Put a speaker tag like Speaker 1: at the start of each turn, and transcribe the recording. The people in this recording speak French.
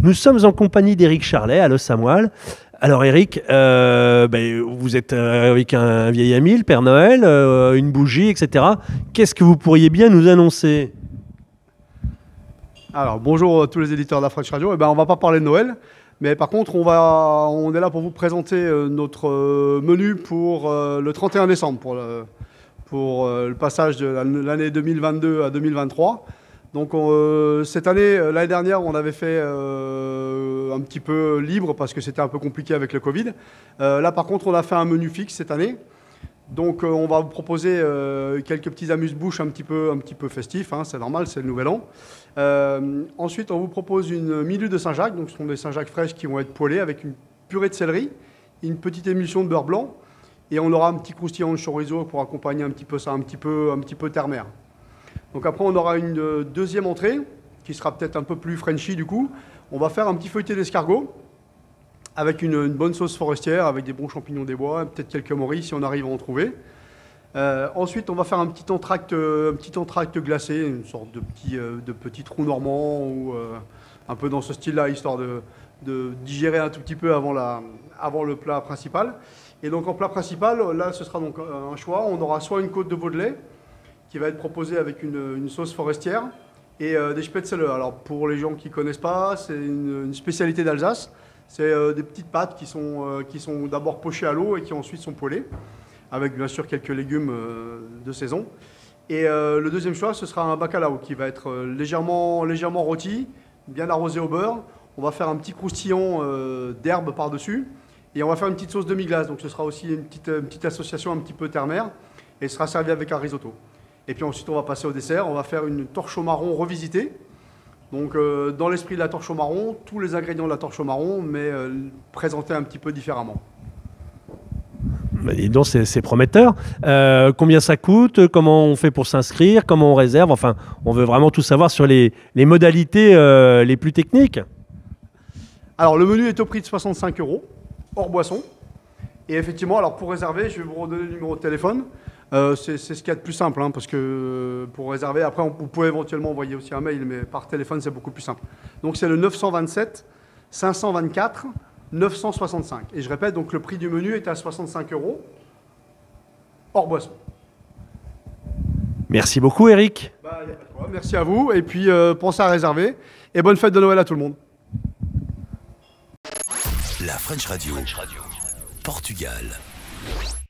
Speaker 1: Nous sommes en compagnie d'Éric Charlet à Los Samoil. Alors Éric, vous êtes avec un vieil ami, le Père Noël, une bougie, etc. Qu'est-ce que vous pourriez bien nous annoncer?
Speaker 2: Alors bonjour à tous les éditeurs de la French Radio. On va pas parler de Noël, mais par contre on est là pour vous présenter notre menu pour le 31 décembre, pour le passage de l'année 2022 à 2023. Donc cette année, l'année dernière, on avait fait un petit peu libre parce que c'était un peu compliqué avec le Covid. Là par contre, on a fait un menu fixe cette année. Donc on va vous proposer quelques petits amuse-bouches un petit peu festifs, hein, c'est normal, c'est le nouvel an. Ensuite, on vous propose une milue de Saint-Jacques. Donc ce sont des Saint-Jacques fraîches qui vont être poêlées avec une purée de céleri, une petite émulsion de beurre blanc, et on aura un petit croustillant de chorizo pour accompagner un petit peu ça, un petit peu terre-mer. Donc après, on aura une deuxième entrée qui sera peut-être un peu plus Frenchy du coup. On va faire un petit feuilleté d'escargot avec une bonne sauce forestière, avec des bons champignons des bois, peut-être quelques morilles si on arrive à en trouver. Ensuite, on va faire un petit entracte glacé, une sorte de petit trou normand, ou un peu dans ce style-là, histoire de digérer un tout petit peu avant le plat principal. Et donc en plat principal, là, ce sera donc un choix. On aura soit une côte de veau de lait, qui va être proposée avec une sauce forestière, et des spätzle. Alors pour les gens qui ne connaissent pas, c'est une spécialité d'Alsace. C'est des petites pâtes qui sont d'abord pochées à l'eau et qui ensuite sont poêlées, avec bien sûr quelques légumes de saison. Et le deuxième choix, ce sera un bacalao qui va être légèrement rôti, bien arrosé au beurre. On va faire un petit croustillant d'herbe par-dessus, et on va faire une petite sauce demi-glace. Donc ce sera aussi une petite association un petit peu terre-mer, et ce sera servi avec un risotto. Et puis ensuite, on va passer au dessert. On va faire une torche au marron revisitée. Donc, dans l'esprit de la torche au marron, tous les ingrédients de la torche au marron, mais présentés un petit peu différemment.
Speaker 1: Bah, dis donc, c'est prometteur. Combien ça coûte? Comment on fait pour s'inscrire? Comment on réserve? Enfin, on veut vraiment tout savoir sur les modalités les plus techniques.
Speaker 2: Alors, le menu est au prix de 65 €, hors boisson. Et effectivement, alors pour réserver, je vais vous redonner le numéro de téléphone. C'est ce qu'il y a de plus simple, hein, parce que pour réserver, après, vous pouvez éventuellement envoyer aussi un mail, mais par téléphone, c'est beaucoup plus simple. Donc, c'est le 927 524 965. Et je répète, donc le prix du menu est à 65 €, hors boisson.
Speaker 1: Merci beaucoup, Éric.
Speaker 2: Y a pas de quoi. Merci à vous, et puis pensez à réserver. Et bonne fête de Noël à tout le monde.
Speaker 3: La French Radio. Portugal.